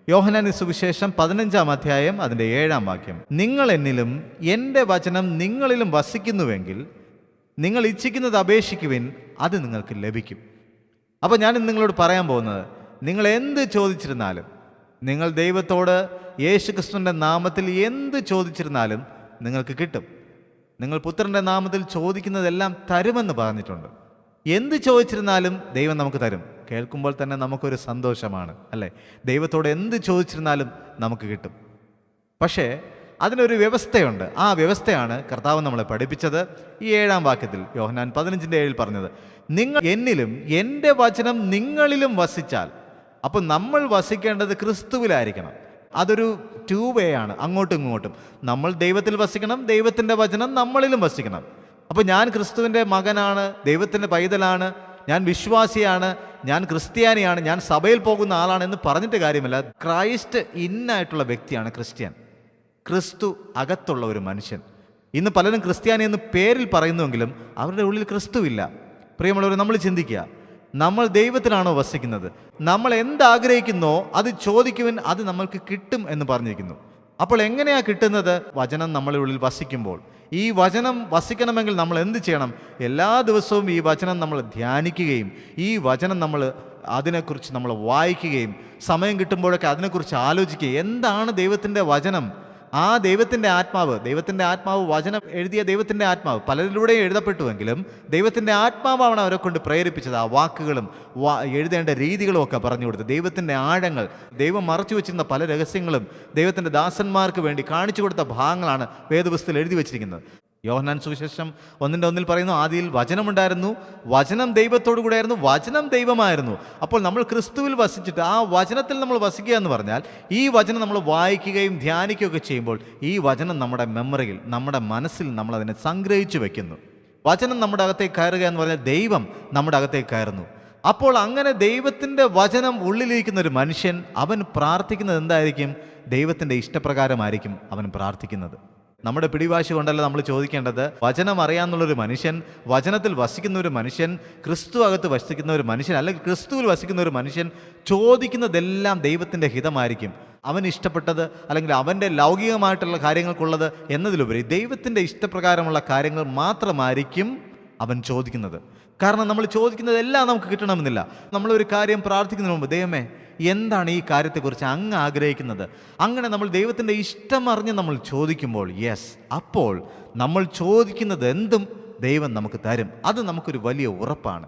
യോഹന്നാന്റെ സുവിശേഷം 15-ാം അധ്യായം അതിൻ്റെ 7-ാം വാക്യം. നിങ്ങൾ എന്നിലും എൻ്റെ വചനം നിങ്ങളിലും വസിക്കുന്നുവെങ്കിൽ നിങ്ങൾ ഇച്ഛിക്കുന്നത് അപേക്ഷിക്കുവിൻ, അത് നിങ്ങൾക്ക് ലഭിക്കും. അപ്പോൾ ഞാൻ നിങ്ങളോട് പറയാൻ പോകുന്നത്, നിങ്ങൾ എന്ത് ചോദിച്ചിരുന്നാലും, നിങ്ങൾ ദൈവത്തോട് യേശുക്രിസ്തുവിൻ്റെ നാമത്തിൽ എന്ത് ചോദിച്ചിരുന്നാലും നിങ്ങൾക്ക് കിട്ടും. നിങ്ങൾ പുത്രൻ്റെ നാമത്തിൽ ചോദിക്കുന്നതെല്ലാം തരുമെന്ന് പറഞ്ഞിട്ടുണ്ട്. എന്ത് ചോദിച്ചിരുന്നാലും ദൈവം നമുക്ക് തരും. കേൾക്കുമ്പോൾ തന്നെ നമുക്കൊരു സന്തോഷമാണ്, അല്ലേ? ദൈവത്തോട് എന്ത് ചോദിച്ചിരുന്നാലും നമുക്ക് കിട്ടും. പക്ഷേ അതിനൊരു വ്യവസ്ഥയുണ്ട്. ആ വ്യവസ്ഥയാണ് കർത്താവ് നമ്മളെ പഠിപ്പിച്ചത്. ഈ 7-ാം വാക്യത്തിൽ, യോഹന്നാൻ 15:7 പറഞ്ഞത്, നിങ്ങൾ എന്നിലും എൻ്റെ വചനം നിങ്ങളിലും വസിച്ചാൽ. അപ്പം നമ്മൾ വസിക്കേണ്ടത് ക്രിസ്തുവിലായിരിക്കണം. അതൊരു 2 വേ ആണ്, അങ്ങോട്ടും ഇങ്ങോട്ടും. നമ്മൾ ദൈവത്തിൽ വസിക്കണം, ദൈവത്തിൻ്റെ വചനം നമ്മളിലും വസിക്കണം. അപ്പോൾ ഞാൻ ക്രിസ്തുവിൻ്റെ മകനാണ്, ദൈവത്തിൻ്റെ പൈതലാണ്, ഞാൻ വിശ്വാസിയാണ്, ഞാൻ ക്രിസ്ത്യാനിയാണ്, ഞാൻ സഭയിൽ പോകുന്ന ആളാണ് എന്ന് പറഞ്ഞിട്ട് കാര്യമില്ല. ക്രൈസ്റ്റ് ഇന്നായിട്ടുള്ള വ്യക്തിയാണ് ക്രിസ്ത്യൻ. ക്രിസ്തു അകത്തുള്ള ഒരു മനുഷ്യൻ. ഇന്ന് പലരും ക്രിസ്ത്യാനി എന്ന് പേരിൽ പറയുന്നുവെങ്കിലും അവരുടെ ഉള്ളിൽ ക്രിസ്തുവില്ല. പ്രിയമുള്ളവർ, നമ്മൾ ചിന്തിക്കുക, നമ്മൾ ദൈവത്തിലാണോ വസിക്കുന്നത്? നമ്മൾ എന്താഗ്രഹിക്കുന്നോ അത് ചോദിക്കുവാൻ അത് നമ്മൾക്ക് കിട്ടും എന്ന് പറഞ്ഞിരിക്കുന്നു. അപ്പോൾ എങ്ങനെയാണ് കിട്ടുന്നത്? വചനം നമ്മളുടെ ഉള്ളിൽ വസിക്കുമ്പോൾ. ഈ വചനം വസിക്കണമെങ്കിൽ നമ്മൾ എന്ത് ചെയ്യണം? എല്ലാ ദിവസവും ഈ വചനം നമ്മൾ ധ്യാനിക്കുകയും ഈ വചനം അതിനെക്കുറിച്ച് നമ്മൾ വായിക്കുകയും സമയം കിട്ടുമ്പോഴൊക്കെ അതിനെക്കുറിച്ച് ആലോചിക്കുകയും. എന്താണ് ദൈവത്തിൻ്റെ വചനം? ആ ദൈവത്തിൻ്റെ ആത്മാവ് വചനം എഴുതിയ ദൈവത്തിൻ്റെ ആത്മാവ് പലരിലൂടെയും എഴുതപ്പെട്ടുവെങ്കിലും ദൈവത്തിൻ്റെ ആത്മാവാണ് അവരെ കൊണ്ട് പ്രേരിപ്പിച്ചത്. ആ വാക്കുകളും എഴുതേണ്ട രീതികളും ഒക്കെ പറഞ്ഞു കൊടുത്ത് ദൈവത്തിൻ്റെ ആഴങ്ങൾ, ദൈവം മറച്ചു വെച്ചിരുന്ന പല രഹസ്യങ്ങളും ദൈവത്തിൻ്റെ ദാസന്മാർക്ക് വേണ്ടി കാണിച്ചു കൊടുത്ത ഭാഗങ്ങളാണ് വേദപുസ്തകത്തിൽ എഴുതി വച്ചിരിക്കുന്നത്. യോഹന്നാൻ സുവിശേഷം 1:1 പറയുന്നു, ആദിയിൽ വചനമുണ്ടായിരുന്നു, വചനം ദൈവത്തോടു കൂടെയായിരുന്നു, വചനം ദൈവമായിരുന്നു. അപ്പോൾ നമ്മൾ ക്രിസ്തുവിൽ വസിച്ചിട്ട് ആ വചനത്തിൽ നമ്മൾ വസിക്കുക എന്ന് പറഞ്ഞാൽ ഈ വചനം നമ്മൾ വായിക്കുകയും ധ്യാനിക്കുകയൊക്കെ ചെയ്യുമ്പോൾ ഈ വചനം നമ്മുടെ മെമ്മറിയിൽ, നമ്മുടെ മനസ്സിൽ നമ്മൾ അതിനെ സംഗ്രഹിച്ചു വയ്ക്കുന്നു. വചനം നമ്മുടെ അകത്തേക്ക് കയറുക എന്ന് പറഞ്ഞാൽ ദൈവം നമ്മുടെ അകത്തേക്ക് കയറുന്നു. അപ്പോൾ അങ്ങനെ ദൈവത്തിൻ്റെ വചനം ഉള്ളിലിരിക്കുന്ന ഒരു മനുഷ്യൻ, അവൻ പ്രാർത്ഥിക്കുന്നത് എന്തായിരിക്കും? ദൈവത്തിൻ്റെ ഇഷ്ടപ്രകാരമായിരിക്കും അവൻ പ്രാർത്ഥിക്കുന്നത്. നമ്മുടെ പിടിവാശി കൊണ്ടല്ല നമ്മൾ ചോദിക്കേണ്ടത്. വചനം അറിയാമെന്നുള്ളൊരു മനുഷ്യൻ, വചനത്തിൽ വസിക്കുന്ന ഒരു മനുഷ്യൻ, ക്രിസ്തു അകത്ത് വസിക്കുന്ന ഒരു മനുഷ്യൻ, അല്ലെങ്കിൽ ക്രിസ്തുവിൽ വസിക്കുന്ന ഒരു മനുഷ്യൻ ചോദിക്കുന്നതെല്ലാം ദൈവത്തിൻ്റെ ഹിതമായിരിക്കും. അവൻ ഇഷ്ടപ്പെട്ടത് അല്ലെങ്കിൽ അവൻ്റെ ലൗകികമായിട്ടുള്ള കാര്യങ്ങൾക്കുള്ളത് എന്നതിലുപരി ദൈവത്തിൻ്റെ ഇഷ്ടപ്രകാരമുള്ള കാര്യങ്ങൾ മാത്രമായിരിക്കും അവൻ ചോദിക്കുന്നത്. കാരണം നമ്മൾ ചോദിക്കുന്നതെല്ലാം നമുക്ക് കിട്ടണമെന്നില്ല. നമ്മളൊരു കാര്യം പ്രാർത്ഥിക്കുന്നതിന് മുമ്പ്, ദൈവമേ എന്താണ് ഈ കാര്യത്തെക്കുറിച്ച് അങ്ങ് ആഗ്രഹിക്കുന്നത്? അങ്ങനെ നമ്മൾ ദൈവത്തിൻ്റെ ഇഷ്ടം അറിഞ്ഞ് നമ്മൾ ചോദിക്കുമ്പോൾ, അപ്പോൾ നമ്മൾ ചോദിക്കുന്നത് എന്തും ദൈവം നമുക്ക് തരും. അത് നമുക്കൊരു വലിയ ഉറപ്പാണ്.